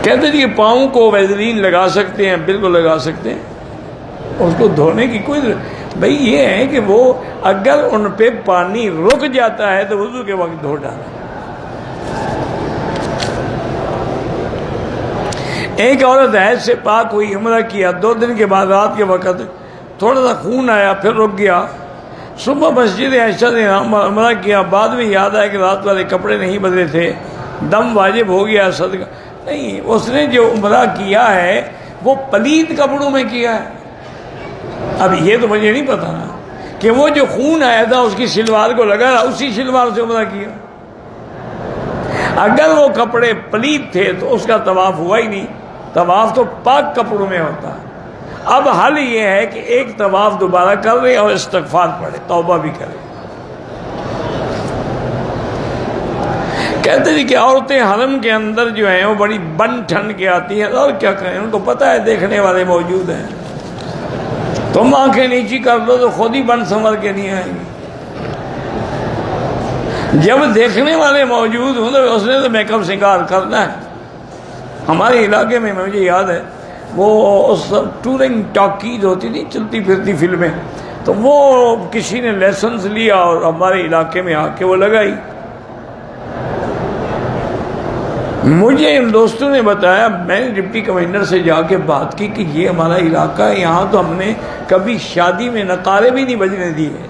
کہتے ہیں کہ پاؤں کو ویزلین لگا سکتے ہیں، بالکل لگا سکتے ہیں، اس کو دھونے کی کوئی بھئی یہ ہے کہ وہ اگر ان پہ پانی رک جاتا ہے تو وضو کے وقت دھو ڈالا۔ ایک عورت حیض سے پاک ہوئی، عمرہ کیا، 2 دن کے بعد رات کے وقت تھوڑا سا خون آیا، پھر رک گیا، صبح مسجد عائشہ نے عمرہ کیا، بعد میں یاد آیا کہ رات والے کپڑے نہیں بدلے تھے، دم واجب ہو گیا، صدقہ نہیں، اس نے جو عمرہ کیا ہے وہ پلید کپڑوں میں کیا ہے۔ اب یہ تو مجھے نہیں پتا نا کہ وہ جو خون آیا تھا اس کی شلوار کو لگا، اسی شلوار سے عمرہ کیا۔ اگر وہ کپڑے پلید تھے تو اس کا طواف ہوا ہی نہیں، طواف تو پاک کپڑوں میں ہوتا ہے۔ اب حل یہ ہے کہ ایک طواف دوبارہ کر لے اور استغفار پڑھے، توبہ بھی کرے۔ کہتے ہیں کہ عورتیں حرم کے اندر جو ہیں وہ بڑی بن ٹھن کے آتی ہیں، اور کیا کریں، ان کو پتہ ہے دیکھنے والے موجود ہیں، تم آنکھیں نیچی کر دو تو خود ہی بن سنور کے نہیں آئیں گی۔ جب دیکھنے والے موجود ہوں تو اس نے تو میک اپ سنگار کرنا ہے۔ ہمارے علاقے میں مجھے یاد ہے وہ اس ٹورنگ ٹاکیز ہوتی تھی، چلتی پھرتی فلمیں، تو وہ کسی نے لائسنس لیا اور ہمارے علاقے میں آ کے وہ لگائی۔ مجھے ان دوستوں نے بتایا، میں نے ڈپٹی کمشنر سے جا کے بات کی کہ یہ ہمارا علاقہ ہے، یہاں تو ہم نے کبھی شادی میں نقارے بھی نہیں بجنے دیے،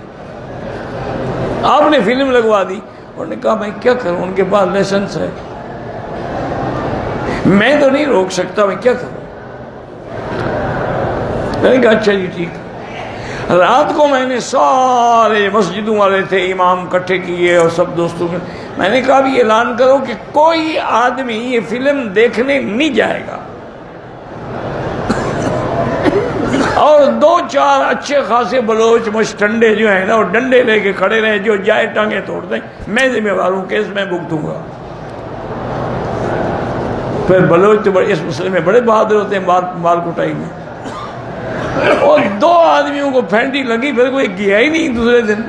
آپ نے فلم لگوا دی۔ انہوں نے کہا میں کیا کروں، ان کے پاس لائسنس ہے، میں تو نہیں روک سکتا، میں کیا کروں۔ میں نے کہا اچھا جی ٹھیک۔ رات کو میں نے سارے مسجدوں والے تھے، امام اکٹھے کیے اور سب دوستوں کے، میں نے کہا بھی اعلان کرو کہ کوئی آدمی یہ فلم دیکھنے نہیں جائے گا، اور 2-4 اچھے خاصے بلوچ مشٹنڈے جو ہیں نا وہ ڈنڈے لے کے کھڑے رہے، جو جائے ٹانگیں توڑ دیں، میں ذمہ دار ہوں، کیس میں بھگتوں گا۔ پھر بلوچ تو اس مسئلے میں بڑے بہادر ہوتے ہیں، مال کٹائی میں، اور 2 آدمیوں کو پھینٹی لگی، پھر کوئی گیا ہی نہیں دوسرے دن،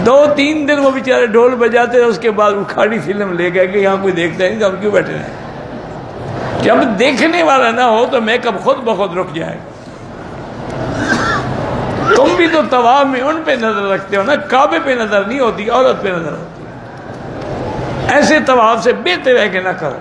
2-3 دن وہ بیچارے ڈھول بجاتے، اس کے بعد اکھاڑی فلم لے گئے کہ یہاں کوئی دیکھتا نہیں تو ہم کیوں بیٹھے رہے۔ جب دیکھنے والا نہ ہو تو میک اپ خود بخود رک جائے گا۔ تم بھی تو طواف میں ان پہ نظر رکھتے ہو نا، کعبے پہ نظر نہیں ہوتی، عورت پہ نظر ہوتی ہے۔ ایسے طواف سے بہتر ہے کہ نہ کرو۔